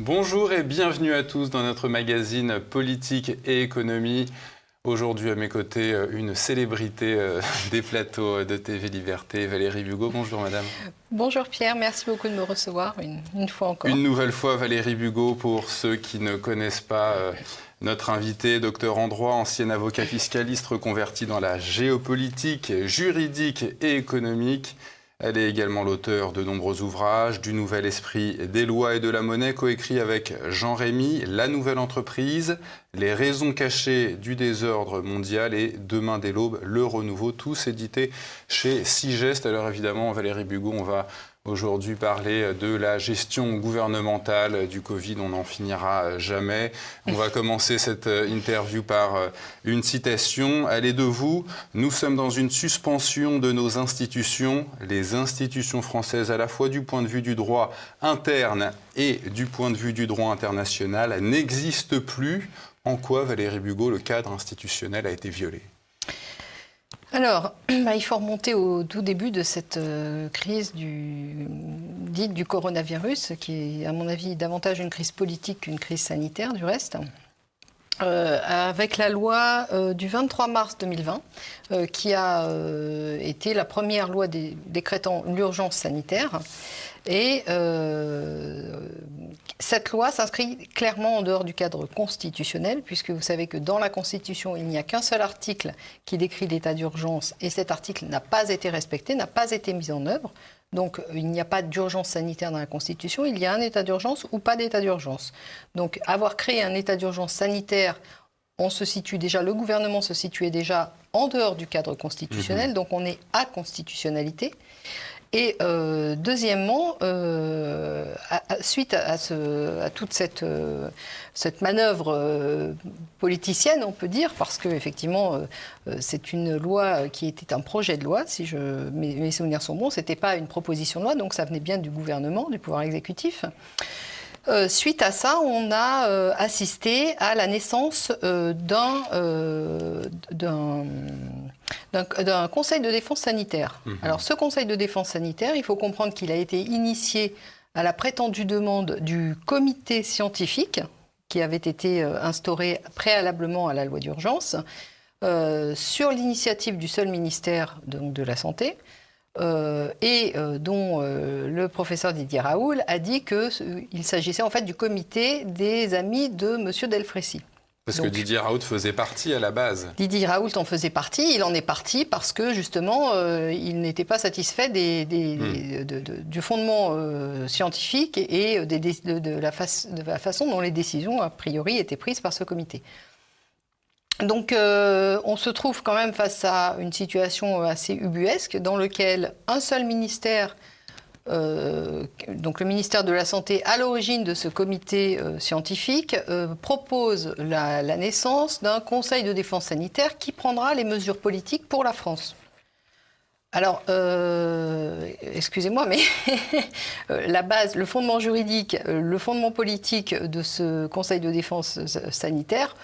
Bonjour et bienvenue à tous dans notre magazine Politique et Économie. Aujourd'hui à mes côtés, une célébrité des plateaux de TV Liberté, Valérie Bugeaud. Bonjour madame. Bonjour Pierre, merci beaucoup de me recevoir une fois encore. Une nouvelle fois Valérie Bugeaud, pour ceux qui ne connaissent pas notre invité, docteur en droit, ancien avocat fiscaliste reconverti dans la géopolitique, juridique et économique. Elle est également l'auteur de nombreux ouvrages, du Nouvel Esprit des lois et de la monnaie, coécrit avec Jean Rémy, La Nouvelle Entreprise, Les raisons cachées du désordre mondial et Demain dès l'aube, Le Renouveau, tous édités chez Sigest. Alors évidemment, Valérie Bugeaud, on va aujourd'hui parler de la gestion gouvernementale du Covid, on n'en finira jamais. On va commencer cette interview par une citation, elle est de vous. Nous sommes dans une suspension de nos institutions, les institutions françaises à la fois du point de vue du droit interne et du point de vue du droit international n'existent plus. En quoi, Valérie Bugeaud, le cadre institutionnel a été violé ? Alors, il faut remonter au tout début de cette crise dite du coronavirus, qui est à mon avis davantage une crise politique qu'une crise sanitaire du reste. Avec la loi du 23 mars 2020, qui a été la première loi décrétant l'urgence sanitaire. Et cette loi s'inscrit clairement en dehors du cadre constitutionnel, puisque vous savez que dans la Constitution, il n'y a qu'un seul article qui décrit l'état d'urgence, et cet article n'a pas été respecté, n'a pas été mis en œuvre. Donc il n'y a pas d'urgence sanitaire dans la Constitution, il y a un état d'urgence ou pas d'état d'urgence. Donc avoir créé un état d'urgence sanitaire, le gouvernement se situait déjà en dehors du cadre constitutionnel, donc on est à constitutionnalité. Et deuxièmement, suite à toute cette manœuvre politicienne, on peut dire, parce qu'effectivement, c'est une loi qui était un projet de loi, si mes souvenirs sont bons, ce n'était pas une proposition de loi, donc ça venait bien du gouvernement, du pouvoir exécutif. Suite à ça, on a assisté à la naissance d'un conseil de défense sanitaire. Alors ce conseil de défense sanitaire, il faut comprendre qu'il a été initié à la prétendue demande du comité scientifique qui avait été instauré préalablement à la loi d'urgence sur l'initiative du seul ministère de la Santé. Dont le professeur Didier Raoult a dit qu'il s'agissait en fait du comité des amis de M. Delfraissy. Parce que Didier Raoult faisait partie à la base. Didier Raoult en faisait partie, il en est parti parce que justement il n'était pas satisfait du fondement scientifique et de la façon dont les décisions a priori étaient prises par ce comité. Donc on se trouve quand même face à une situation assez ubuesque dans laquelle un seul ministère, donc le ministère de la Santé à l'origine de ce comité scientifique, propose la naissance d'un conseil de défense sanitaire qui prendra les mesures politiques pour la France. Alors, excusez-moi, mais la base, le fondement juridique, le fondement politique de ce conseil de défense sanitaire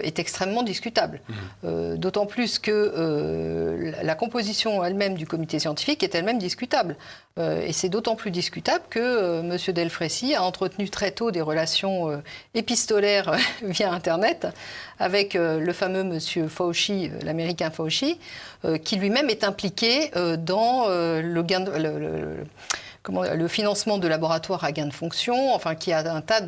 est extrêmement discutable. D'autant plus que la composition elle-même du comité scientifique est elle-même discutable. Et c'est d'autant plus discutable que M. Delfraissy a entretenu très tôt des relations épistolaires via Internet avec le fameux M. Fauci, l'américain Fauci, qui lui-même est impliqué dans le financement de laboratoires à gain de fonction, enfin qui a un tas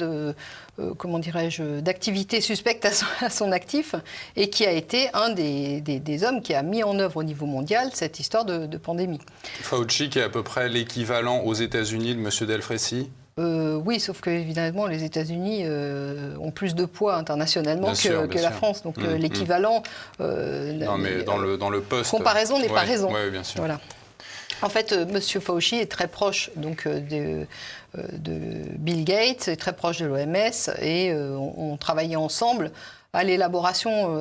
d'activités suspectes à son actif et qui a été un des hommes qui a mis en œuvre au niveau mondial cette histoire de pandémie. Fauci qui est à peu près l'équivalent aux États-Unis de M. Delfraissy ? Oui, sauf que évidemment les États-Unis ont plus de poids internationalement que la France, donc l'équivalent. Non, mais dans le poste. Comparaison n'est pas raison. Oui, bien sûr. Voilà. En fait, M. Fauci est très proche donc, de Bill Gates, est très proche de l'OMS et on travaillait ensemble à l'élaboration.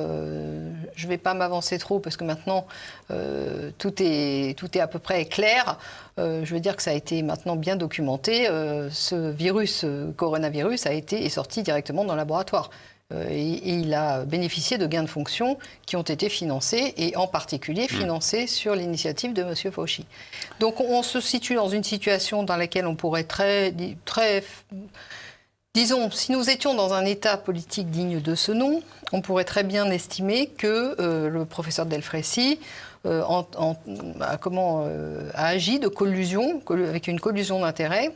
Je ne vais pas m'avancer trop parce que maintenant tout est à peu près clair. Je veux dire que ça a été maintenant bien documenté. Ce coronavirus est sorti directement dans le laboratoire. Et il a bénéficié de gains de fonction qui ont été financés, et en particulier financés sur l'initiative de M. Fauci. Donc on se situe dans une situation dans laquelle on pourrait Disons, si nous étions dans un État politique digne de ce nom, on pourrait très bien estimer que le professeur Delfraissy a agi de collusion, avec une collusion d'intérêts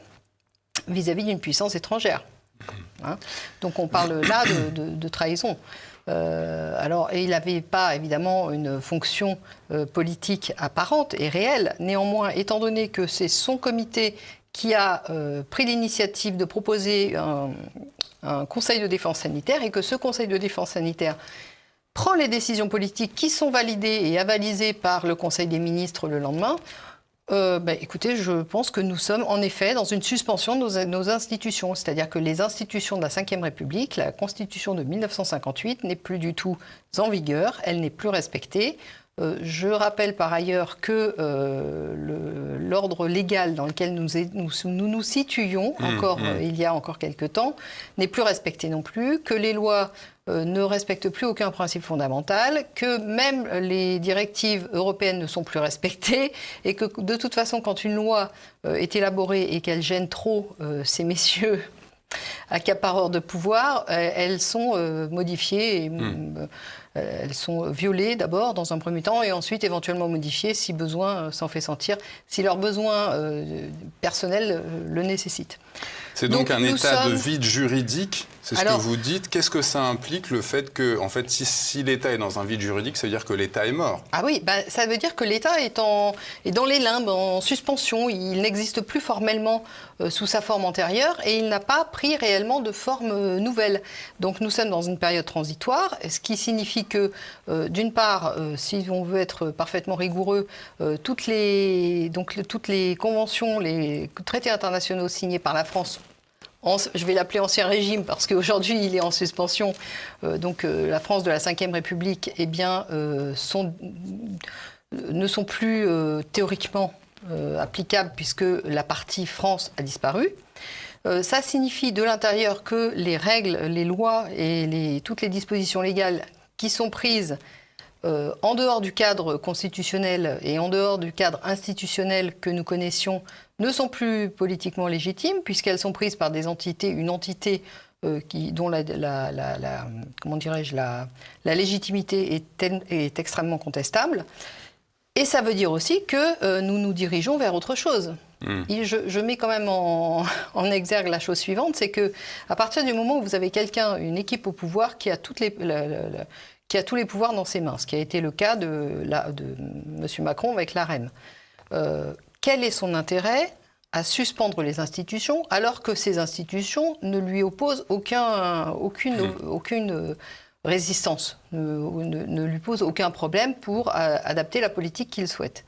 vis-à-vis d'une puissance étrangère. Hein, donc on parle là de trahison. Et il n'avait pas évidemment une fonction politique apparente et réelle. Néanmoins, étant donné que c'est son comité qui a pris l'initiative de proposer un conseil de défense sanitaire et que ce conseil de défense sanitaire prend les décisions politiques qui sont validées et avalisées par le Conseil des ministres le lendemain, écoutez, je pense que nous sommes en effet dans une suspension de nos institutions. C'est-à-dire que les institutions de la Ve République, la Constitution de 1958 n'est plus du tout en vigueur, elle n'est plus respectée. Je rappelle par ailleurs que l'ordre légal dans lequel nous nous situions il y a encore quelque temps n'est plus respecté non plus, que les lois ne respectent plus aucun principe fondamental, que même les directives européennes ne sont plus respectées et que de toute façon quand une loi est élaborée et qu'elle gêne trop ces messieurs accapareurs de pouvoir, elles sont modifiées et elles sont violées d'abord dans un premier temps et ensuite éventuellement modifiées si besoin s'en fait sentir, si leurs besoins personnels le nécessitent. C'est donc un état de vide juridique, c'est ce que vous dites. Qu'est-ce que ça implique, le fait que, en fait, si l'État est dans un vide juridique, ça veut dire que l'État est mort? Ah oui, ça veut dire que l'État est dans les limbes, en suspension. Il n'existe plus formellement sous sa forme antérieure et il n'a pas pris réellement de forme nouvelle. Donc nous sommes dans une période transitoire, ce qui signifie que, d'une part, si on veut être parfaitement rigoureux, toutes les conventions, les traités internationaux signés par la France, je vais l'appeler Ancien Régime parce qu'aujourd'hui il est en suspension, la France de la Ve République, ne sont plus théoriquement applicables puisque la partie France a disparu. Ça signifie de l'intérieur que les règles, les lois et toutes les dispositions légales qui sont prises en dehors du cadre constitutionnel et en dehors du cadre institutionnel que nous connaissions ne sont plus politiquement légitimes puisqu'elles sont prises par une entité dont la légitimité est extrêmement contestable. Et ça veut dire aussi que nous nous dirigeons vers autre chose. Je mets quand même en exergue la chose suivante, c'est que à partir du moment où vous avez une équipe au pouvoir qui a tous les pouvoirs dans ses mains, ce qui a été le cas de M. Macron avec l'AREM. Quel est son intérêt à suspendre les institutions alors que ces institutions ne lui opposent aucune résistance, ne lui posent aucun problème pour adapter la politique qu'il souhaite?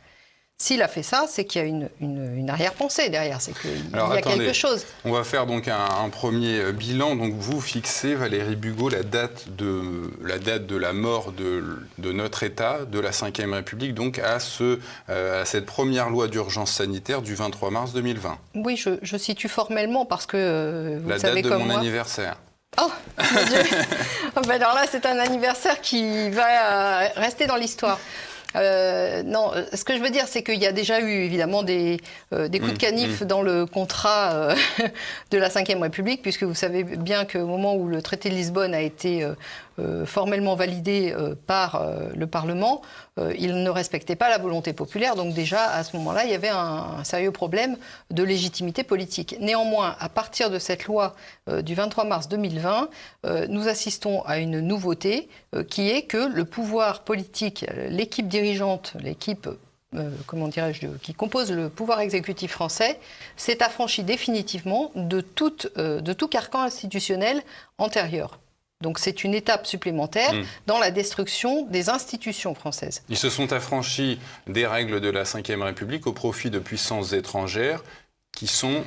S'il a fait ça, c'est qu'il y a une arrière-pensée derrière, c'est qu'il y a quelque chose. On va faire donc un premier bilan. Donc vous fixez, Valérie Bugeaud, la date de la mort de notre État, de la Ve République, donc à cette première loi d'urgence sanitaire du 23 mars 2020. Oui, je situe formellement parce que vous savez comme moi... La date de mon anniversaire. Oh, mon Dieu. Alors là, c'est un anniversaire qui va rester dans l'histoire. Non, ce que je veux dire, c'est qu'il y a déjà eu évidemment des coups de canif dans le contrat de la Ve République, puisque vous savez bien qu'au moment où le traité de Lisbonne a été formellement validé par le Parlement, il ne respectait pas la volonté populaire. Donc déjà, à ce moment-là, il y avait un sérieux problème de légitimité politique. Néanmoins, à partir de cette loi du 23 mars 2020, nous assistons à une nouveauté qui est que le pouvoir politique, l'équipe dirigeante, l'équipe qui compose le pouvoir exécutif français, s'est affranchi définitivement de tout carcan institutionnel antérieur. Donc c'est une étape supplémentaire dans la destruction des institutions françaises. Ils se sont affranchis des règles de la Ve République au profit de puissances étrangères qui sont,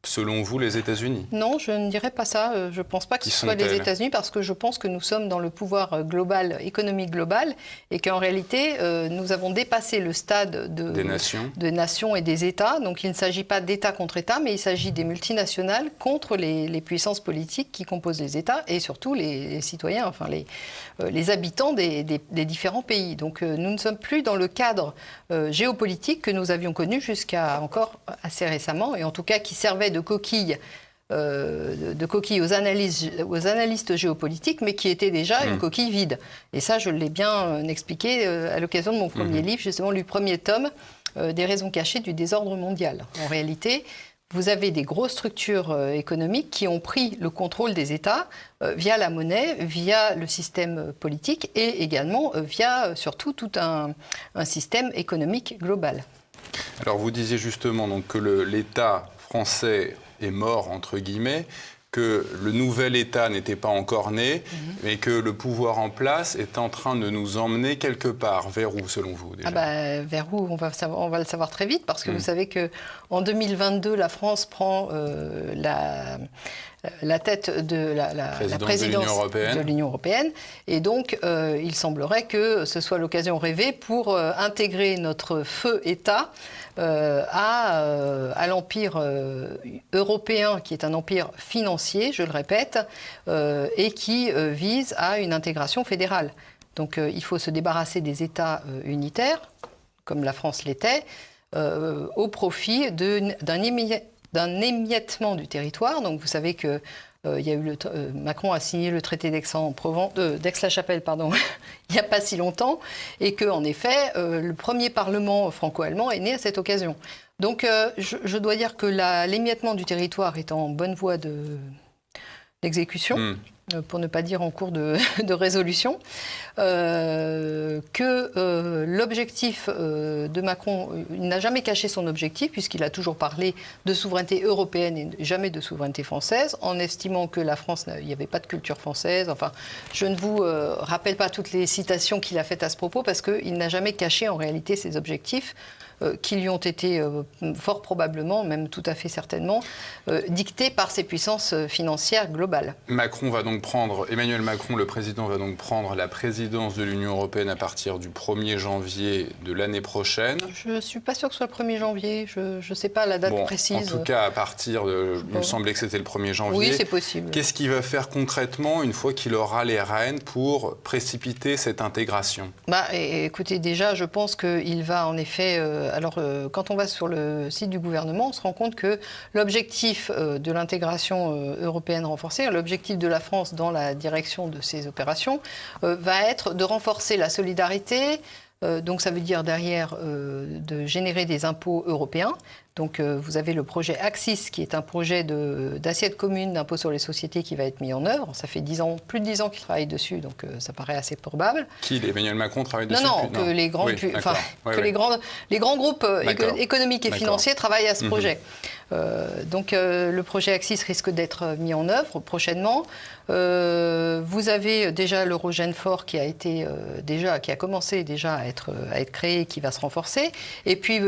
selon vous, les États-Unis? Non, je ne dirais pas ça. Je ne pense pas que ce soit les États-Unis parce que je pense que nous sommes dans le pouvoir global, économique global, et qu'en réalité, nous avons dépassé le stade de nations et des États. Donc il ne s'agit pas d'État contre État, mais il s'agit des multinationales contre les puissances politiques qui composent les États et surtout les citoyens, enfin les habitants des différents pays. Donc nous ne sommes plus dans le cadre géopolitique que nous avions connu jusqu'à encore assez récemment, et en tout cas qui servait de coquille de coquille aux analystes géopolitiques, mais qui était déjà une coquille vide. Et ça, je l'ai bien expliqué à l'occasion de mon premier livre, justement, le premier tome, des raisons cachées du désordre mondial. En réalité, vous avez des grosses structures économiques qui ont pris le contrôle des États via la monnaie, via le système politique et également via surtout tout un système économique global. Alors vous disiez justement donc, que l'État français est mort, entre guillemets, que le nouvel État n'était pas encore né, mais que le pouvoir en place est en train de nous emmener quelque part. Vers où, selon vous, déjà ? Vers où on va le savoir très vite, parce que vous savez qu'en 2022, la France prend la tête de la présidence de l'Union européenne. Et donc, il semblerait que ce soit l'occasion rêvée pour intégrer notre feu État à l'empire européen, qui est un empire financier, je le répète, et qui vise à une intégration fédérale. Donc il faut se débarrasser des États unitaires, comme la France l'était, au profit d'un émiettement du territoire. Donc vous savez que Macron a signé le traité d'Aix-la-Chapelle il n'y a pas si longtemps, et qu'en effet, le premier Parlement franco-allemand est né à cette occasion. Donc je dois dire que l'émiettement du territoire est en bonne voie d'exécution, pour ne pas dire en cours de résolution, que l'objectif de Macron, il n'a jamais caché son objectif, puisqu'il a toujours parlé de souveraineté européenne et jamais de souveraineté française, en estimant que la France, il n'y avait pas de culture française. Enfin, je ne vous rappelle pas toutes les citations qu'il a faites à ce propos, parce qu'il n'a jamais caché en réalité ses objectifs, qui lui ont été fort probablement, même tout à fait certainement, dictés par ces puissances financières globales. Emmanuel Macron, le président, va donc prendre la présidence de l'Union européenne à partir du 1er janvier de l'année prochaine. Je ne suis pas sûre que ce soit le 1er janvier, je ne sais pas la date précise. En tout cas, à partir de... Il me semblait que c'était le 1er janvier. Oui, c'est possible. Qu'est-ce qu'il va faire concrètement une fois qu'il aura les rênes pour précipiter cette intégration ? Écoutez, déjà, je pense qu'il va en effet... quand on va sur le site du gouvernement, on se rend compte que l'objectif de l'intégration européenne renforcée, l'objectif de la France dans la direction de ces opérations, va être de renforcer la solidarité. Donc ça veut dire derrière de générer des impôts européens. Donc vous avez le projet Axis, qui est un projet d'assiette commune d'impôt sur les sociétés qui va être mis en œuvre. Ça fait plus de 10 ans qu'il travaille dessus, donc ça paraît assez probable. Emmanuel Macron travaille dessus? Non, que les grands groupes économiques et financiers travaillent à ce projet. Donc le projet Axis risque d'être mis en œuvre prochainement. Vous avez déjà l'Eurogène-Fort qui a commencé à être créé, qui va se renforcer. Et puis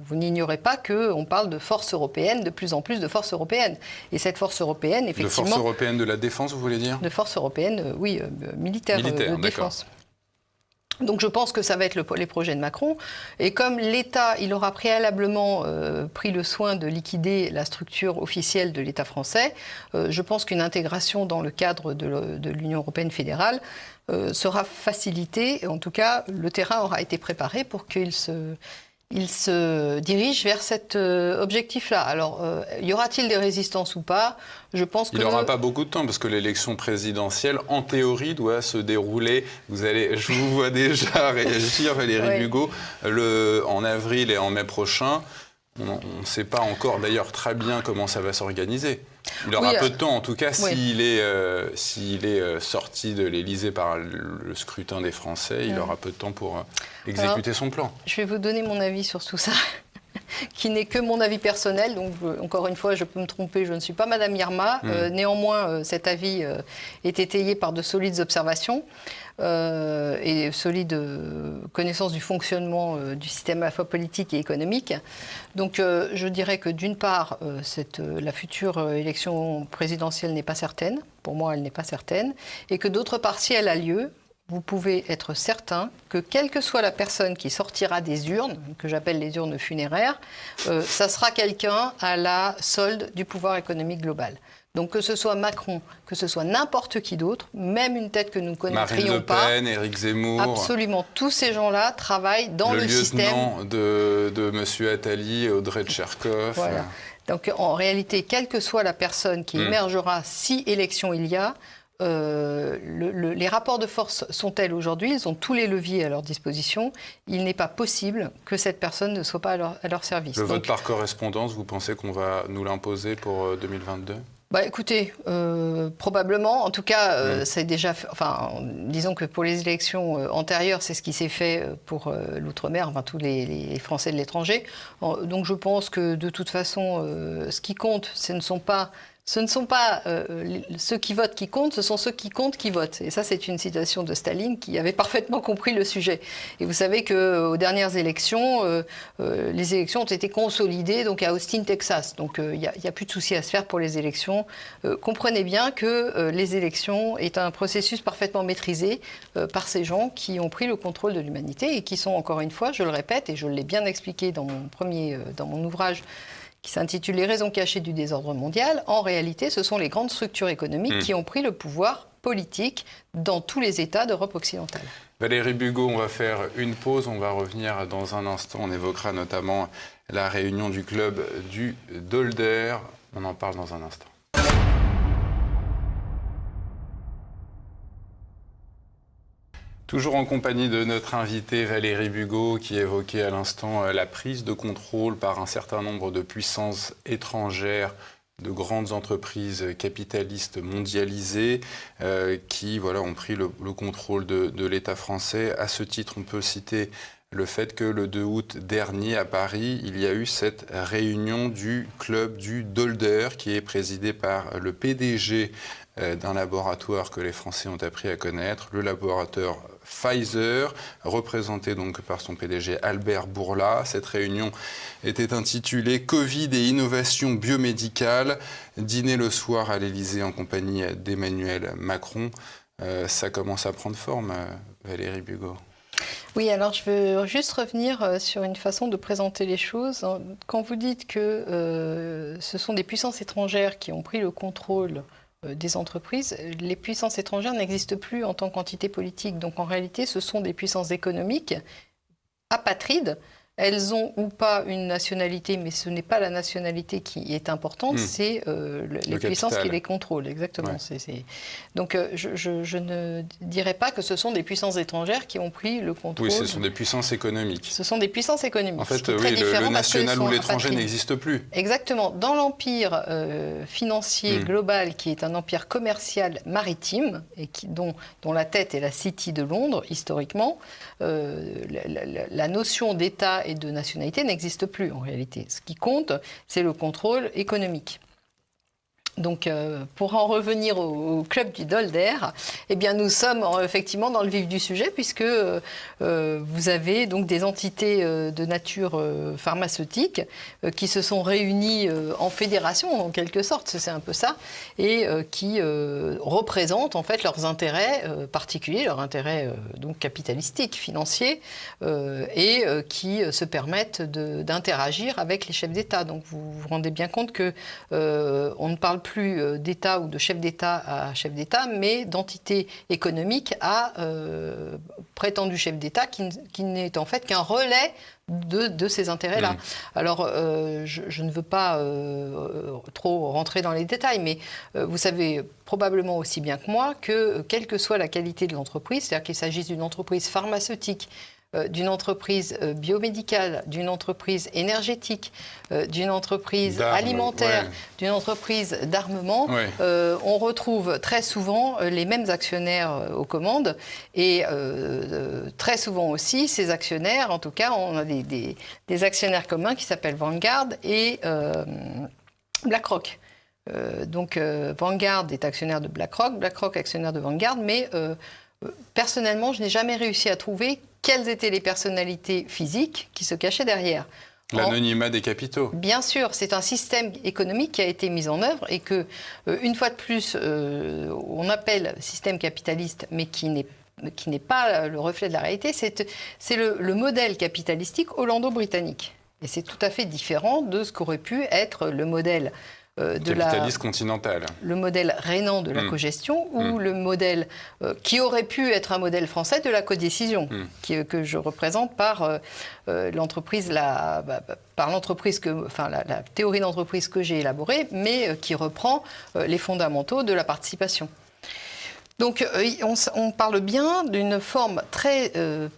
vous n'ignorez pas qu'on parle de force européenne, de plus en plus de force européenne. Et cette force européenne, effectivement... De force européenne de la défense, vous voulez dire? De force européenne, oui, militaire de défense. Donc je pense que ça va être les projets de Macron. Et comme l'État, il aura préalablement pris le soin de liquider la structure officielle de l'État français, je pense qu'une intégration dans le cadre de l'Union européenne fédérale sera facilitée. En tout cas, le terrain aura été préparé pour qu'il se dirige vers cet objectif-là. Alors, y aura-t-il des résistances ou pas? Je pense que... Il n'aura pas beaucoup de temps, parce que l'élection présidentielle, en théorie, doit se dérouler. Je vous vois déjà réagir, Valérie Bugeaud, en avril et en mai prochain. On ne sait pas encore, d'ailleurs, très bien comment ça va s'organiser. Il aura peu de temps, en tout cas, s'il est sorti de l'Élysée par le scrutin des Français, il aura peu de temps pour exécuter son plan. Je vais vous donner mon avis sur tout ça, qui n'est que mon avis personnel. Donc, encore une fois, je peux me tromper, je ne suis pas Madame Irma. Néanmoins, cet avis est étayé par de solides observations et solides connaissances du fonctionnement du système à la fois politique et économique. Donc, je dirais que d'une part, la future élection présidentielle n'est pas certaine. Pour moi, elle n'est pas certaine. Et que d'autre part, si elle a lieu, vous pouvez être certain que quelle que soit la personne qui sortira des urnes, que j'appelle les urnes funéraires, ça sera quelqu'un à la solde du pouvoir économique global. Donc que ce soit Macron, que ce soit n'importe qui d'autre, même une tête que nous ne connaîtrions pas... Marine Le Pen, Éric Zemmour... Absolument, tous ces gens-là travaillent dans le système... Le lieutenant de M. Attali, Audrey Tcherkov... Voilà. Donc en réalité, quelle que soit la personne qui émergera, si élection il y a, les rapports de force sont tels aujourd'hui, ils ont tous les leviers à leur disposition. Il n'est pas possible que cette personne ne soit pas à leur service. Le vote par correspondance, vous pensez qu'on va nous l'imposer pour 2022 ? Écoutez, probablement. En tout cas, c'est déjà. Disons que pour les élections antérieures, c'est ce qui s'est fait pour l'outre-mer, tous les Français de l'étranger. Donc, je pense que de toute façon, ce qui compte, ce ne sont pas ceux qui votent qui comptent, ce sont ceux qui comptent qui votent. Et ça, c'est une citation de Staline qui avait parfaitement compris le sujet. Et vous savez qu'aux dernières élections, les élections ont été consolidées donc à Austin, Texas. Donc il n'y a plus de souci à se faire pour les élections. Comprenez bien que les élections est un processus parfaitement maîtrisé par ces gens qui ont pris le contrôle de l'humanité et qui sont, encore une fois, je le répète, et je l'ai bien expliqué dans mon ouvrage, qui s'intitule « Les raisons cachées du désordre mondial », en réalité, ce sont les grandes structures économiques qui ont pris le pouvoir politique dans tous les États d'Europe occidentale. Valérie Bugeaud, on va faire une pause, on va revenir dans un instant. On évoquera notamment la réunion du club du Dolder. On en parle dans un instant. Toujours en compagnie de notre invitée Valérie Bugeaud, qui évoquait à l'instant la prise de contrôle par un certain nombre de puissances étrangères, de grandes entreprises capitalistes mondialisées qui ont pris le contrôle de l'État français. À ce titre, on peut citer le fait que le 2 août dernier à Paris, il y a eu cette réunion du club du Dolder qui est présidé par le PDG d'un laboratoire que les Français ont appris à connaître, le laboratoire Pfizer, représenté donc par son PDG Albert Bourla. Cette réunion était intitulée « Covid et innovation biomédicale », dîner le soir à l'Élysée en compagnie d'Emmanuel Macron. Ça commence à prendre forme, Valérie Bugeaud. Oui, alors je veux juste revenir sur une façon de présenter les choses. Quand vous dites que ce sont des puissances étrangères qui ont pris le contrôle des entreprises, les puissances étrangères n'existent plus en tant qu'entité politique. Donc en réalité, ce sont des puissances économiques apatrides. Elles ont ou pas une nationalité, mais ce n'est pas la nationalité qui est importante, c'est les puissances qui les contrôlent. Exactement. Ouais. Donc je ne dirais pas que ce sont des puissances étrangères qui ont pris le contrôle. Oui, ce sont des puissances économiques. Ce sont des puissances économiques. En fait, oui, le national ou l'étranger n'existe plus. Exactement. Dans l'empire financier global, qui est un empire commercial maritime, et dont la tête est la City de Londres, historiquement, la notion d'État et de nationalité n'existe plus en réalité. Ce qui compte, c'est le contrôle économique. Donc, pour en revenir au club du Dolder, eh bien, nous sommes effectivement dans le vif du sujet puisque vous avez donc des entités de nature pharmaceutique qui se sont réunies en fédération, en quelque sorte, c'est un peu ça, et qui représentent en fait leurs intérêts particuliers, leurs intérêts donc capitalistiques, financiers, et qui se permettent d'interagir avec les chefs d'État. Donc, vous vous rendez bien compte que on ne parle plus d'État ou de chef d'État à chef d'État, mais d'entité économique à prétendu chef d'État qui n'est en fait qu'un relais de ces intérêts-là. Alors, je ne veux pas trop rentrer dans les détails, mais vous savez probablement aussi bien que moi que, quelle que soit la qualité de l'entreprise, c'est-à-dire qu'il s'agisse d'une entreprise pharmaceutique, d'une entreprise biomédicale, d'une entreprise énergétique, d'une entreprise alimentaire, d'une entreprise d'armement, on retrouve très souvent les mêmes actionnaires aux commandes et très souvent aussi ces actionnaires, en tout cas on a des actionnaires communs qui s'appellent Vanguard et BlackRock. Donc Vanguard est actionnaire de BlackRock, BlackRock actionnaire de Vanguard, mais personnellement je n'ai jamais réussi à trouver quelles étaient les personnalités physiques qui se cachaient derrière. L'anonymat des capitaux. Bien sûr, c'est un système économique qui a été mis en œuvre et que, une fois de plus, on appelle système capitaliste, mais qui n'est pas le reflet de la réalité. C'est le modèle capitalistique hollando-britannique. Et c'est tout à fait différent de ce qu'aurait pu être le modèle capitaliste continental. Le modèle rhénan de la cogestion ou le modèle qui aurait pu être un modèle français de la codécision, que je représente par l'entreprise, la théorie d'entreprise que j'ai élaborée, mais qui reprend les fondamentaux de la participation. Donc on parle bien d'une forme très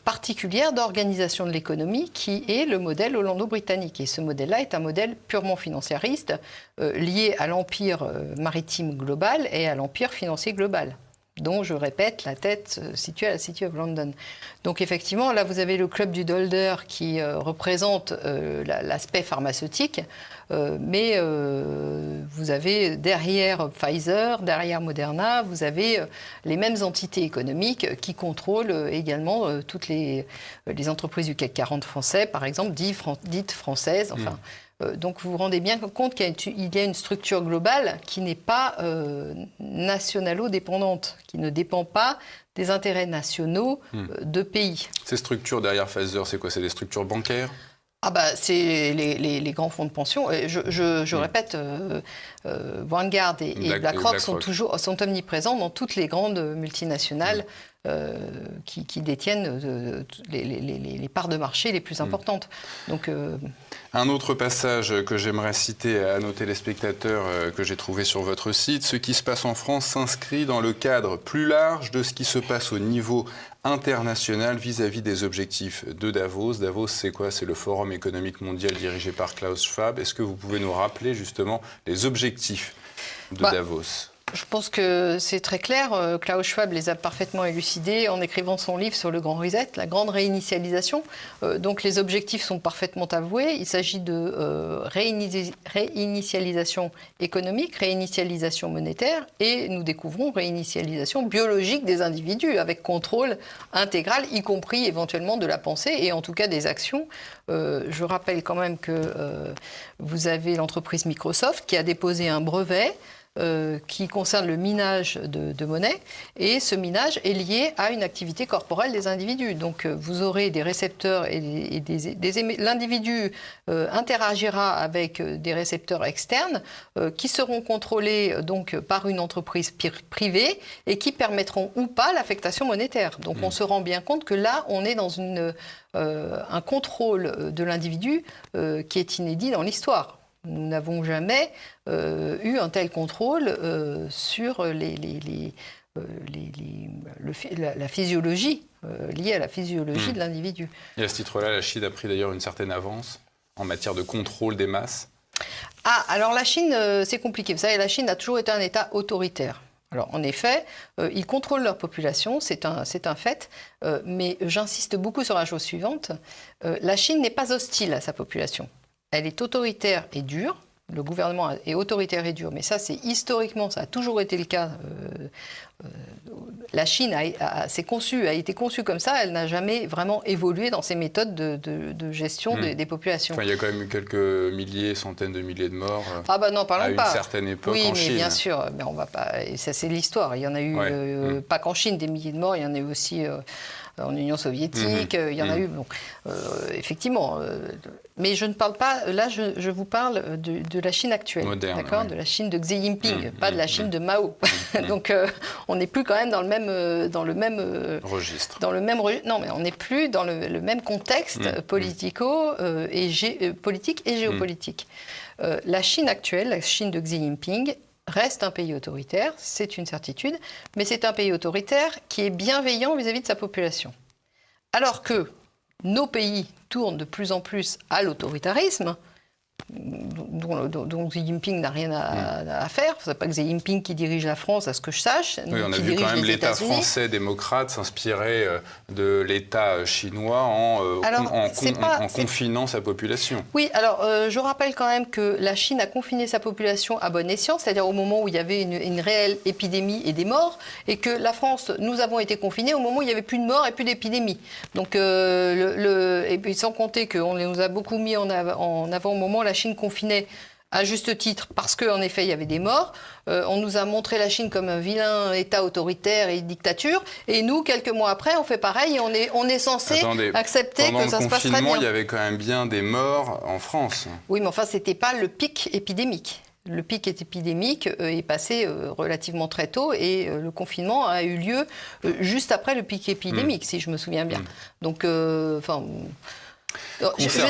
particulière d'organisation de l'économie qui est le modèle hollando-britannique. Et ce modèle-là est un modèle purement financiariste lié à l'empire maritime global et à l'empire financier global, dont, je répète, la tête située à la City of London. Donc effectivement, là, vous avez le club du Dolder qui représente l'aspect pharmaceutique, mais vous avez derrière Pfizer, derrière Moderna, vous avez les mêmes entités économiques qui contrôlent également toutes les entreprises du CAC 40 français, par exemple, dites françaises, enfin... Donc vous vous rendez bien compte qu'il y a une structure globale qui n'est pas nationalo-dépendante, qui ne dépend pas des intérêts nationaux de pays. Ces structures derrière Pfizer, c'est quoi? C'est des structures bancaires? C'est les grands fonds de pension. Je répète, Vanguard et BlackRock sont omniprésents dans toutes les grandes multinationales qui détiennent les parts de marché les plus importantes. Donc, un autre passage que j'aimerais citer à nos téléspectateurs que j'ai trouvé sur votre site: ce qui se passe en France s'inscrit dans le cadre plus large de ce qui se passe au niveau international vis-à-vis des objectifs de Davos. Davos, c'est quoi? C'est le Forum économique mondial dirigé par Klaus Schwab. Est-ce que vous pouvez nous rappeler justement les objectifs de Davos? Je pense que c'est très clair. Klaus Schwab les a parfaitement élucidés en écrivant son livre sur le Grand Reset, la grande réinitialisation. Donc les objectifs sont parfaitement avoués. Il s'agit de réinitialisation économique, réinitialisation monétaire et nous découvrons réinitialisation biologique des individus avec contrôle intégral, y compris éventuellement de la pensée et en tout cas des actions. Je rappelle quand même que vous avez l'entreprise Microsoft qui a déposé un brevet qui concerne le minage de monnaie, et ce minage est lié à une activité corporelle des individus. Donc vous aurez des récepteurs et l'individu interagira avec des récepteurs externes qui seront contrôlés donc par une entreprise privée et qui permettront ou pas l'affectation monétaire. Donc on se rend bien compte que là on est dans un contrôle de l'individu qui est inédit dans l'histoire. Nous n'avons jamais eu un tel contrôle sur la physiologie, liée à la physiologie de l'individu. Et à ce titre-là, la Chine a pris d'ailleurs une certaine avance en matière de contrôle des masses. Alors la Chine, c'est compliqué. Vous savez, la Chine a toujours été un État autoritaire. Alors, en effet, ils contrôlent leur population, c'est un fait, mais j'insiste beaucoup sur la chose suivante. La Chine n'est pas hostile à sa population. Elle est autoritaire et dure. Le gouvernement est autoritaire et dur, mais ça, c'est historiquement, ça a toujours été le cas. La Chine a été conçue comme ça, elle n'a jamais vraiment évolué dans ses méthodes de gestion des populations. Enfin, il y a quand même eu quelques milliers, centaines de milliers de morts non, parlons à une certaine époque en Chine. Oui, mais bien sûr, mais on va pas. Et ça, c'est l'histoire. Il y en a eu, pas qu'en Chine, des milliers de morts, il y en a eu aussi en Union soviétique, il y en a eu, effectivement. Mais je ne parle pas, là je vous parle de la Chine actuelle, d'accord, de la Chine de Xi Jinping, pas de la Chine de Mao. Donc on n'est plus quand même dans le même registre. Non, mais on n'est plus dans le même contexte politique et géopolitique. La Chine actuelle, la Chine de Xi Jinping, reste un pays autoritaire, c'est une certitude, mais c'est un pays autoritaire qui est bienveillant vis-à-vis de sa population. Alors que nos pays tournent de plus en plus à l'autoritarisme, dont Xi Jinping n'a rien à faire. Ce n'est pas Xi Jinping qui dirige la France, à ce que je sache. Oui, on a vu quand même l'État français démocrate s'inspirer de l'État chinois en confinant sa population. Oui, alors je rappelle quand même que la Chine a confiné sa population à bon escient, c'est-à-dire au moment où il y avait une réelle épidémie et des morts, et que la France, nous avons été confinés au moment où il n'y avait plus de morts et plus d'épidémie. Donc, et puis sans compter qu'on nous a beaucoup mis en avant au moment où la Chine confinait à juste titre parce qu'en effet il y avait des morts. On nous a montré la Chine comme un vilain État autoritaire et dictature, et nous quelques mois après on fait pareil et on est censé accepter que ça se passe très bien. Pendant le confinement, il y avait quand même bien des morts en France. Oui, mais enfin c'était pas le pic épidémique. le pic épidémique est passé relativement très tôt et le confinement a eu lieu juste après le pic épidémique, si je me souviens bien. Donc, je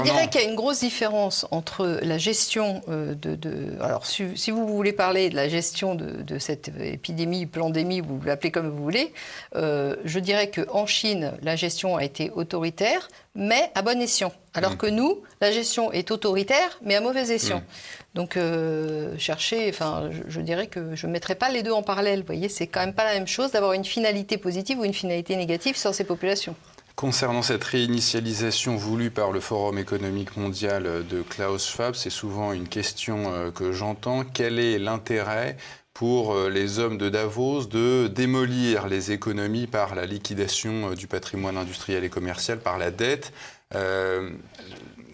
dirais qu'il y a une grosse différence entre la gestion alors, si vous voulez parler de la gestion de cette épidémie, pandémie, vous l'appelez comme vous voulez, je dirais qu'en Chine, la gestion a été autoritaire, mais à bon escient. Alors que nous, la gestion est autoritaire, mais à mauvais escient. Donc, je dirais que je ne mettrais pas les deux en parallèle. Vous voyez, c'est quand même pas la même chose d'avoir une finalité positive ou une finalité négative sur ces populations. Concernant cette réinitialisation voulue par le Forum économique mondial de Klaus Schwab, c'est souvent une question que j'entends. Quel est l'intérêt pour les hommes de Davos de démolir les économies par la liquidation du patrimoine industriel et commercial, par la dette?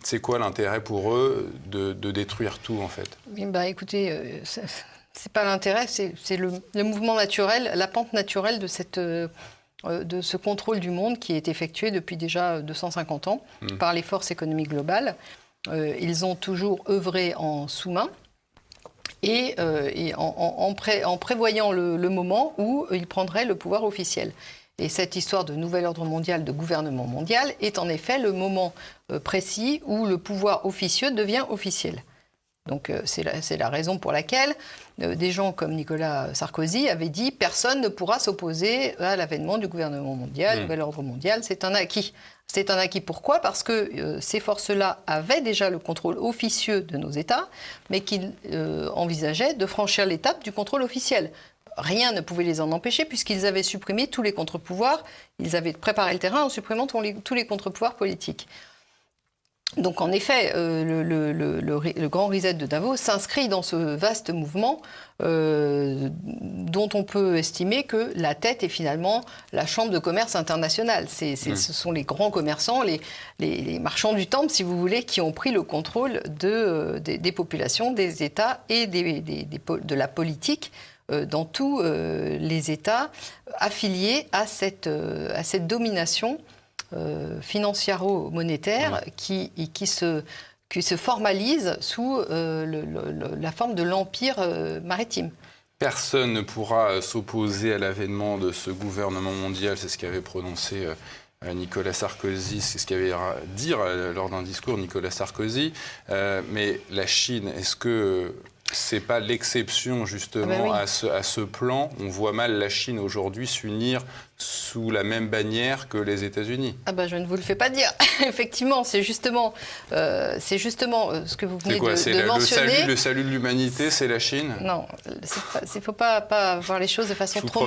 C'est quoi l'intérêt pour eux de détruire tout, en fait? Écoutez, c'est pas l'intérêt, c'est le mouvement naturel, la pente naturelle de ce contrôle du monde qui est effectué depuis déjà 250 ans par les forces économiques globales. Ils ont toujours œuvré en sous-main et en prévoyant le moment où ils prendraient le pouvoir officiel. Et cette histoire de nouvel ordre mondial, de gouvernement mondial, est en effet le moment précis où le pouvoir officieux devient officiel. Donc c'est la raison pour laquelle des gens comme Nicolas Sarkozy avaient dit « personne ne pourra s'opposer à l'avènement du gouvernement mondial, nouvel ordre mondial, c'est un acquis ». C'est un acquis pourquoi? Parce que ces forces-là avaient déjà le contrôle officieux de nos États, mais qu'ils envisageaient de franchir l'étape du contrôle officiel. Rien ne pouvait les en empêcher puisqu'ils avaient supprimé tous les contre-pouvoirs, ils avaient préparé le terrain en supprimant tous les contre-pouvoirs politiques. Donc en effet, le grand reset de Davos s'inscrit dans ce vaste mouvement dont on peut estimer que la tête est finalement la Chambre de commerce internationale. Ce sont les grands commerçants, les marchands du temple, si vous voulez, qui ont pris le contrôle des populations, des États et de la politique dans tous les États affiliés à cette domination financiaro-monétaire qui se formalise sous la forme de l'empire maritime. Personne ne pourra s'opposer à l'avènement de ce gouvernement mondial, c'est ce qu'avait prononcé Nicolas Sarkozy, c'est ce qu'avait dit lors d'un discours Nicolas Sarkozy. Mais la Chine, est-ce que c'est pas l'exception justement à ce plan? On voit mal la Chine aujourd'hui s'unir sous la même bannière que les États-Unis. Je ne vous le fais pas dire. Effectivement, c'est justement ce que vous venez de mentionner. Le salut de l'humanité, c'est la Chine? Non, il ne faut pas voir les choses de façon trop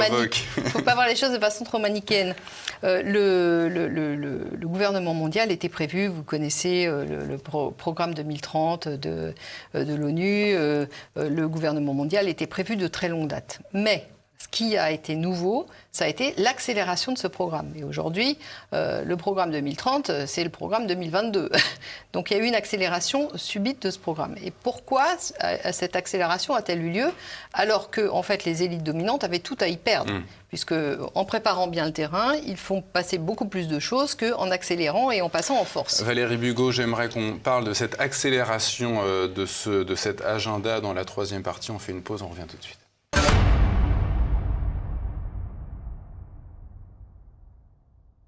manichéenne. Le gouvernement mondial était prévu, vous connaissez le programme 2030 de l'ONU, le gouvernement mondial était prévu de très longue date. Mais ce qui a été nouveau, ça a été l'accélération de ce programme. Et aujourd'hui, le programme 2030, c'est le programme 2022. Donc il y a eu une accélération subite de ce programme. Et pourquoi cette accélération a-t-elle eu lieu alors que, en fait, les élites dominantes avaient tout à y perdre? Puisque, en préparant bien le terrain, ils font passer beaucoup plus de choses qu'en accélérant et en passant en force. Valérie Bugeaud, j'aimerais qu'on parle de cette accélération de cet agenda dans la troisième partie. On fait une pause, on revient tout de suite.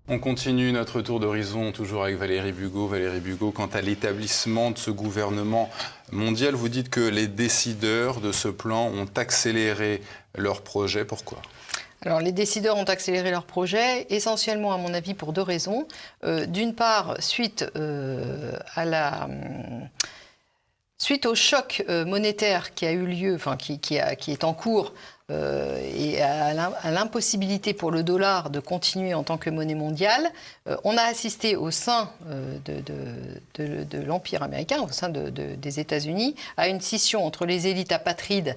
On continue notre tour d'horizon, toujours avec Valérie Bugeaud. Valérie Bugeaud, quant à l'établissement de ce gouvernement mondial, vous dites que les décideurs de ce plan ont accéléré leur projet. Pourquoi ? Alors, les décideurs ont accéléré leur projet, essentiellement, à mon avis, pour deux raisons. D'une part, suite au choc monétaire qui a eu lieu, qui est en cours, et à l'impossibilité pour le dollar de continuer en tant que monnaie mondiale, on a assisté au sein de l'Empire américain, au sein des États-Unis, à une scission entre les élites apatrides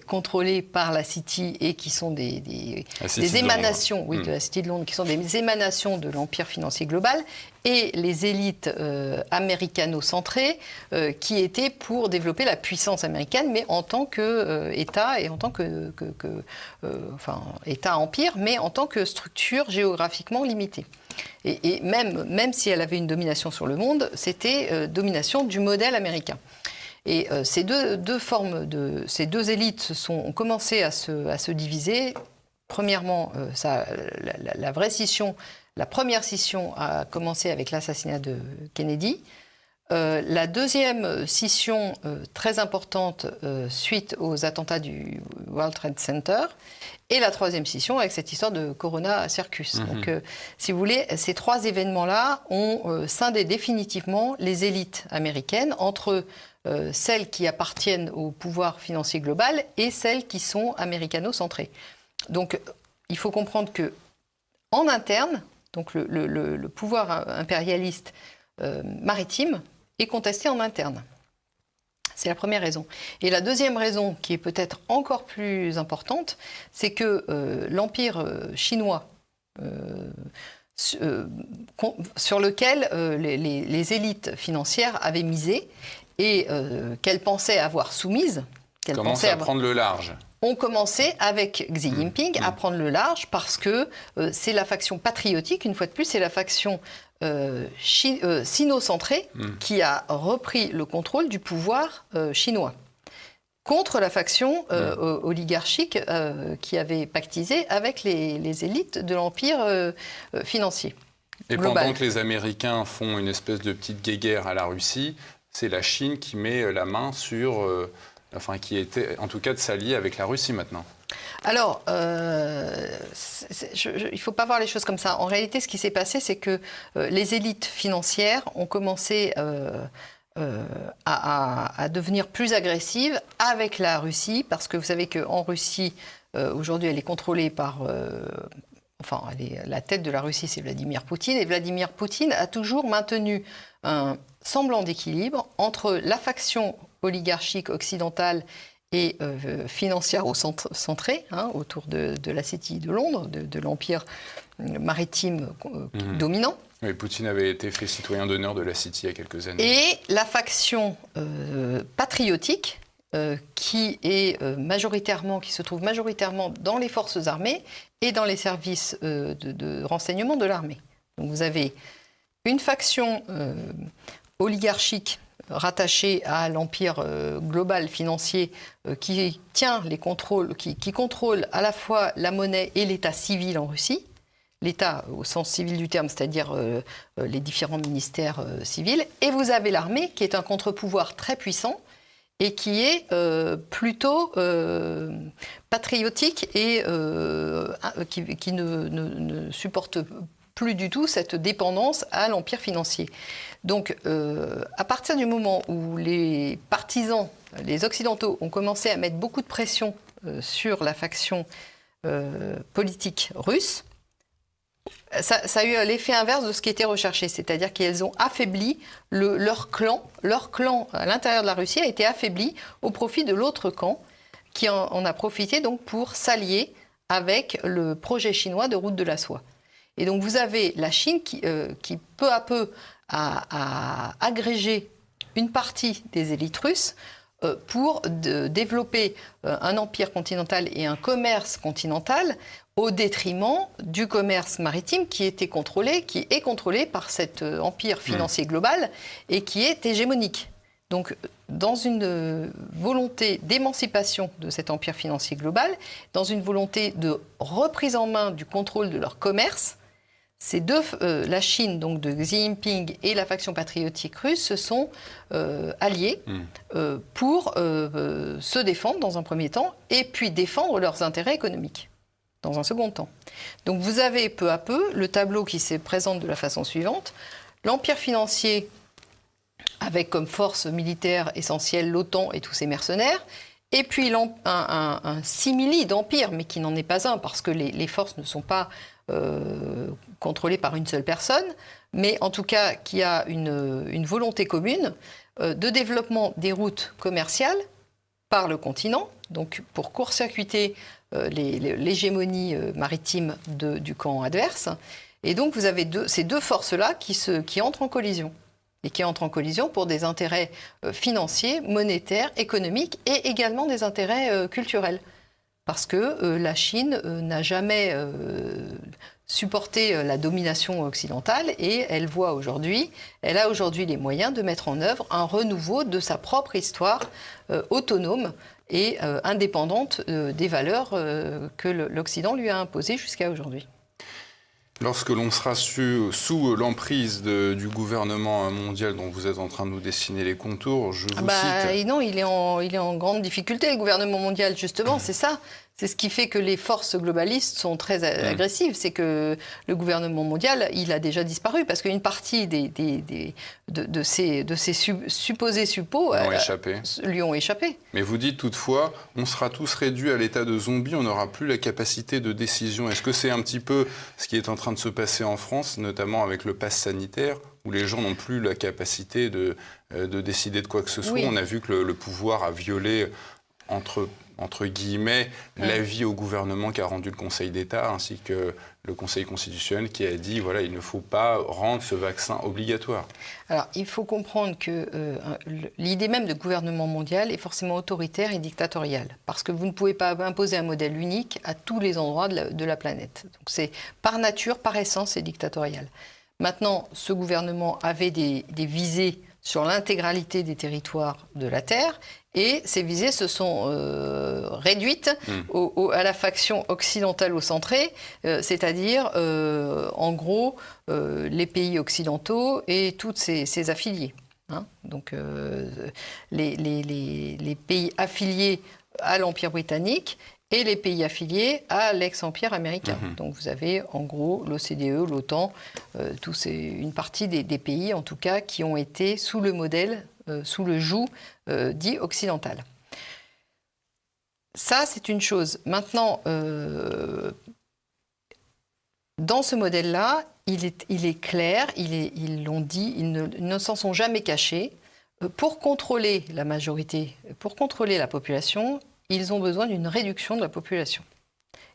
contrôlées par la City et qui sont des émanations de la City de Londres, qui sont des émanations de l'empire financier global, et les élites américano-centrées qui étaient pour développer la puissance américaine, mais en tant qu'État et en tant État-empire, mais en tant que structure géographiquement limitée. Et même si elle avait une domination sur le monde, c'était domination du modèle américain. Et ces deux élites ont commencé à se diviser. Premièrement, la vraie scission, la première scission a commencé avec l'assassinat de Kennedy. La deuxième scission très importante suite aux attentats du World Trade Center. Et la troisième scission avec cette histoire de Corona Circus. Donc, si vous voulez, ces trois événements-là ont scindé définitivement les élites américaines entre celles qui appartiennent au pouvoir financier global et celles qui sont américano-centrées. Donc, il faut comprendre que en interne, donc le pouvoir impérialiste maritime est contesté en interne. C'est la première raison. Et la deuxième raison, qui est peut-être encore plus importante, c'est que l'Empire chinois, sur lequel les élites financières avaient misé et qu'elles pensaient avoir soumise, commence à prendre le large. On commençait avec Xi Jinping à prendre le large parce que c'est la faction patriotique, une fois de plus, c'est la faction sino-centrée qui a repris le contrôle du pouvoir chinois contre la faction oligarchique qui avait pactisé avec les élites de l'empire financier. Et global. Pendant que les Américains font une espèce de petite guéguerre à la Russie, c'est la Chine qui met la main sur... qui était en tout cas de s'allier avec la Russie maintenant. Alors, il ne faut pas voir les choses comme ça. En réalité, ce qui s'est passé, c'est que les élites financières ont commencé à devenir plus agressives avec la Russie, parce que vous savez qu'en Russie, aujourd'hui, elle est contrôlée par... la tête de la Russie, c'est Vladimir Poutine. Et Vladimir Poutine a toujours maintenu un semblant d'équilibre entre la faction oligarchique occidentale et financière au centrée, autour de la City de Londres, de l'empire maritime dominant. Oui, Poutine avait été fait citoyen d'honneur de la City il y a quelques années. Et la faction patriotique qui se trouve majoritairement dans les forces armées et dans les services de renseignement de l'armée. Donc vous avez une faction oligarchique rattachée à l'empire global financier qui tient les contrôles, qui contrôle à la fois la monnaie et l'état civil en Russie. L'État au sens civil du terme, c'est-à-dire les différents ministères civils. Et vous avez l'armée qui est un contre-pouvoir très puissant et qui est plutôt patriotique et qui ne supporte plus du tout cette dépendance à l'empire financier. Donc, à partir du moment où les partisans, les Occidentaux, ont commencé à mettre beaucoup de pression sur la faction politique russe, ça a eu l'effet inverse de ce qui était recherché, c'est-à-dire qu'elles ont affaibli leur clan. Leur clan à l'intérieur de la Russie a été affaibli au profit de l'autre camp qui en a profité donc pour s'allier avec le projet chinois de route de la soie. Et donc vous avez la Chine qui peu à peu a agrégé une partie des élites russes pour développer un empire continental et un commerce continental au détriment du commerce maritime qui est contrôlé par cet empire financier global et qui est hégémonique. Donc, dans une volonté d'émancipation de cet empire financier global, dans une volonté de reprise en main du contrôle de leur commerce, la Chine donc de Xi Jinping et la faction patriotique russe se sont alliés pour se défendre dans un premier temps et puis défendre leurs intérêts économiques dans un second temps. Donc vous avez peu à peu le tableau qui se présente de la façon suivante. L'empire financier avec comme force militaire essentielle l'OTAN et tous ses mercenaires, et puis un simili d'empire, mais qui n'en est pas un, parce que les forces ne sont pas contrôlées par une seule personne, mais en tout cas qui a une volonté commune de développement des routes commerciales par le continent, donc pour court-circuiter l'hégémonie maritime du camp adverse. Et donc vous avez ces deux forces-là qui entrent en collision. Et qui entrent en collision pour des intérêts financiers, monétaires, économiques et également des intérêts culturels. Parce que la Chine n'a jamais supporter la domination occidentale et elle a aujourd'hui les moyens de mettre en œuvre un renouveau de sa propre histoire autonome et indépendante des valeurs que l'Occident lui a imposées jusqu'à aujourd'hui. Lorsque l'on sera sous l'emprise du gouvernement mondial dont vous êtes en train de nous dessiner les contours, je vous cite... Non, il est en grande difficulté, le gouvernement mondial, justement, c'est ça. C'est ce qui fait que les forces globalistes sont très agressives. C'est que le gouvernement mondial, il a déjà disparu parce qu'une partie de ces supposés suppôts lui ont échappé. Mais vous dites toutefois, on sera tous réduits à l'état de zombies, on n'aura plus la capacité de décision. Est-ce que c'est un petit peu ce qui est en train de se passer en France, notamment avec le pass sanitaire, où les gens n'ont plus la capacité de décider de quoi que ce soit? Oui. On a vu que le pouvoir a violé entre guillemets, l'avis au gouvernement qu'a rendu le Conseil d'État, ainsi que le Conseil constitutionnel qui a dit, voilà, il ne faut pas rendre ce vaccin obligatoire. Alors, il faut comprendre que l'idée même de gouvernement mondial est forcément autoritaire et dictatoriale, parce que vous ne pouvez pas imposer un modèle unique à tous les endroits de la planète. Donc, c'est par nature, par essence, c'est dictatorial. Maintenant, ce gouvernement avait des visées sur l'intégralité des territoires de la Terre, et ces visées se sont réduites à la faction occidentalo-centrée, c'est-à-dire, en gros, les pays occidentaux et tous ses affiliés. Hein. Donc, les pays affiliés à l'Empire britannique et les pays affiliés à l'ex-empire américain. Donc vous avez en gros l'OCDE, l'OTAN, une partie des pays en tout cas qui ont été sous le modèle, sous le joug dit occidental. Ça c'est une chose. Maintenant, dans ce modèle-là, il est clair, ils l'ont dit, ils ne s'en sont jamais cachés. Pour contrôler la majorité, pour contrôler la population, ils ont besoin d'une réduction de la population.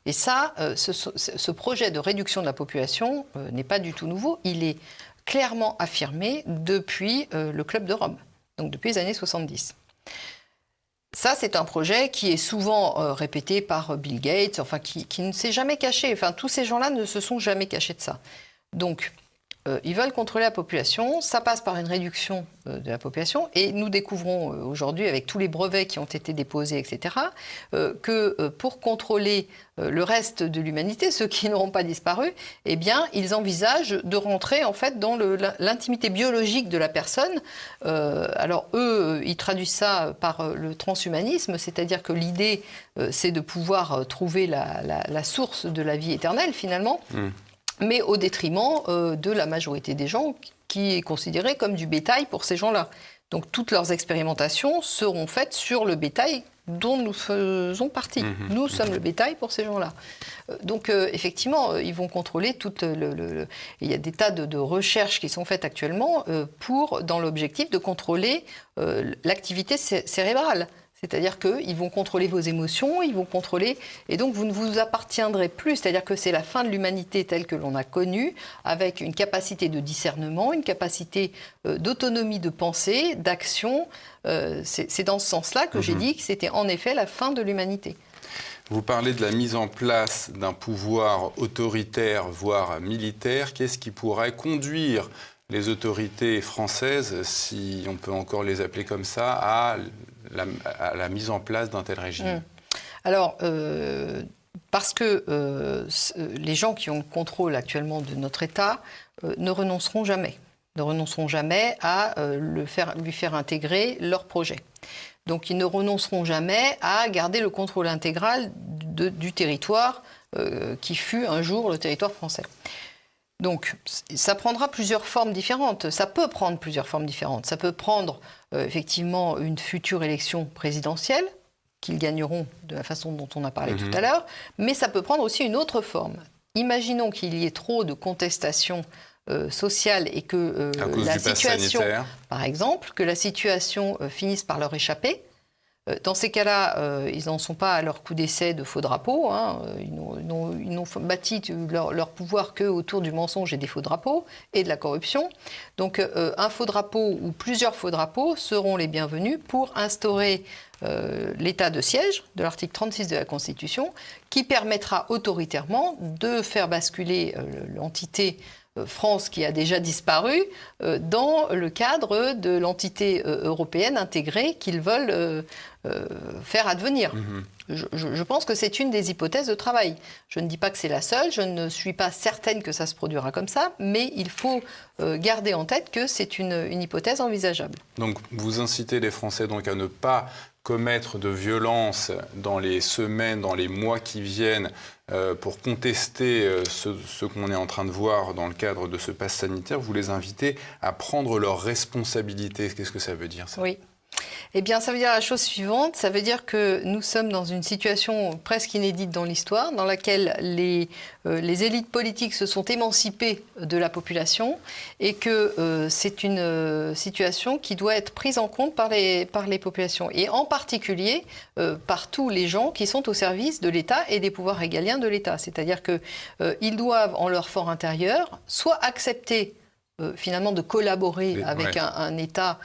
Et ça, ce projet de réduction de la population n'est pas du tout nouveau. Il est clairement affirmé depuis le Club de Rome, donc depuis les années 70. Ça, c'est un projet qui est souvent répété par Bill Gates, enfin, qui ne s'est jamais caché. Enfin, tous ces gens-là ne se sont jamais cachés de ça. Donc, ils veulent contrôler la population, ça passe par une réduction de la population et nous découvrons aujourd'hui, avec tous les brevets qui ont été déposés, etc., que pour contrôler le reste de l'humanité, ceux qui n'auront pas disparu, eh bien, ils envisagent de rentrer en fait dans l'intimité biologique de la personne. Alors eux, ils traduisent ça par le transhumanisme, c'est-à-dire que l'idée, c'est de pouvoir trouver la source de la vie éternelle, finalement. Mais au détriment de la majorité des gens qui est considérée comme du bétail pour ces gens-là. Donc toutes leurs expérimentations seront faites sur le bétail dont nous faisons partie. Nous sommes le bétail pour ces gens-là. Donc effectivement, ils vont contrôler il y a des tas de recherches qui sont faites actuellement dans l'objectif de contrôler l'activité cérébrale. C'est-à-dire qu'ils vont contrôler vos émotions, ils vont contrôler... Et donc, vous ne vous appartiendrez plus. C'est-à-dire que c'est la fin de l'humanité telle que l'on a connue, avec une capacité de discernement, une capacité d'autonomie de pensée, d'action. C'est dans ce sens-là que j'ai dit que c'était en effet la fin de l'humanité. Vous parlez de la mise en place d'un pouvoir autoritaire, voire militaire. Qu'est-ce qui pourrait conduire les autorités françaises, si on peut encore les appeler comme ça, à la mise en place d'un tel régime? Alors, parce que les gens qui ont le contrôle actuellement de notre État ne renonceront jamais à lui faire intégrer leur projet. Donc, ils ne renonceront jamais à garder le contrôle intégral du territoire qui fut un jour le territoire français. Donc, ça prendra plusieurs formes différentes. Ça peut prendre plusieurs formes différentes. Ça peut prendre effectivement une future élection présidentielle qu'ils gagneront de la façon dont on a parlé tout à l'heure, mais ça peut prendre aussi une autre forme. Imaginons qu'il y ait trop de contestations sociales et que la situation, par exemple, que la situation finisse par leur échapper. Dans ces cas-là, ils n'en sont pas à leur coup d'essai de faux drapeaux. Hein. Ils n'ont bâti leur pouvoir qu'autour du mensonge et des faux drapeaux et de la corruption. Donc un faux drapeau ou plusieurs faux drapeaux seront les bienvenus pour instaurer l'état de siège de l'article 36 de la Constitution qui permettra autoritairement de faire basculer l'entité France qui a déjà disparu dans le cadre de l'entité européenne intégrée qu'ils veulent faire advenir. Je pense que c'est une des hypothèses de travail. Je ne dis pas que c'est la seule, je ne suis pas certaine que ça se produira comme ça, mais il faut garder en tête que c'est une hypothèse envisageable. Donc vous incitez les Français donc à ne pas commettre de violence dans les semaines, dans les mois qui viennent pour contester ce qu'on est en train de voir dans le cadre de ce pass sanitaire. Vous les invitez à prendre leurs responsabilités. Qu'est-ce que ça veut dire, ça ? Oui. Eh bien, ça veut dire la chose suivante, ça veut dire que nous sommes dans une situation presque inédite dans l'histoire, dans laquelle les élites politiques se sont émancipées de la population et que c'est une situation qui doit être prise en compte par les populations et en particulier par tous les gens qui sont au service de l'État et des pouvoirs régaliens de l'État. C'est-à-dire qu'ils doivent, en leur fort intérieur, soit accepter finalement de collaborer avec un État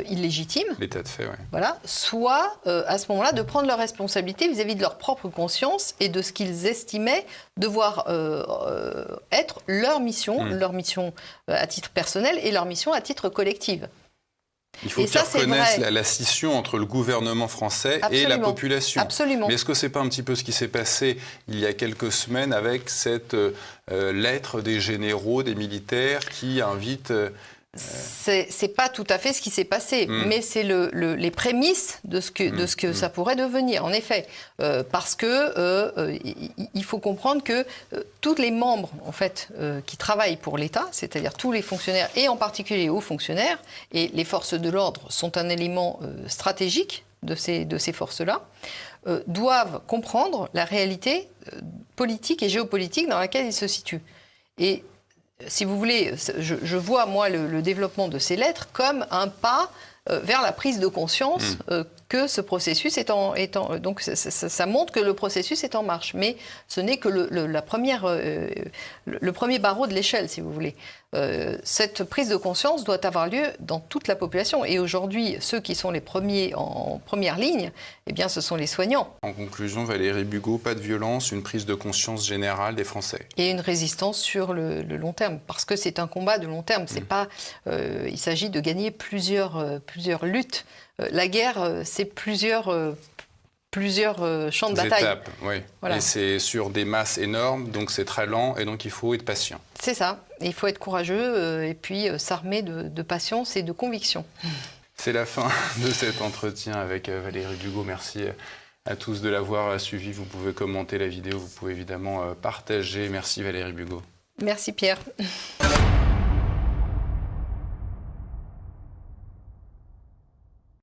illégitime. L'état de fait, oui. Voilà. Soit, à ce moment-là, de prendre leurs responsabilités vis-à-vis de leur propre conscience et de ce qu'ils estimaient devoir être leur mission à titre personnel et leur mission à titre collectif. Il faut qu'ils reconnaissent la scission entre le gouvernement français et la population. Absolument. Mais est-ce que ce n'est pas un petit peu ce qui s'est passé il y a quelques semaines avec cette lettre des généraux, des militaires qui invitent... C'est pas tout à fait ce qui s'est passé, mais c'est les prémices de ce que ça pourrait devenir, en effet. Parce que il faut comprendre que tous les membres, en fait, qui travaillent pour l'État, c'est-à-dire tous les fonctionnaires, et en particulier les hauts fonctionnaires, et les forces de l'ordre sont un élément stratégique de ces forces-là, doivent comprendre la réalité politique et géopolitique dans laquelle ils se situent. Et si vous voulez, je vois, moi, le développement de ces lettres comme un pas vers la prise de conscience que ce processus est en... Donc ça montre que le processus est en marche. Mais ce n'est que le premier barreau de l'échelle, si vous voulez. Cette prise de conscience doit avoir lieu dans toute la population. Et aujourd'hui, ceux qui sont les premiers en première ligne, eh bien, ce sont les soignants. En conclusion, Valérie Bugeaud, pas de violence, une prise de conscience générale des Français. Et une résistance sur le long terme, parce que c'est un combat de long terme. C'est pas, il s'agit de gagner plusieurs luttes. La guerre, c'est plusieurs champs de bataille. Étapes, oui. Voilà. Et c'est sur des masses énormes, donc c'est très lent, et donc il faut être patient. C'est ça. Il faut être courageux et puis s'armer de patience et de conviction. C'est la fin de cet entretien avec Valérie Bugeaud. Merci à tous de l'avoir suivi. Vous pouvez commenter la vidéo, vous pouvez évidemment partager. Merci Valérie Bugeaud. Merci Pierre.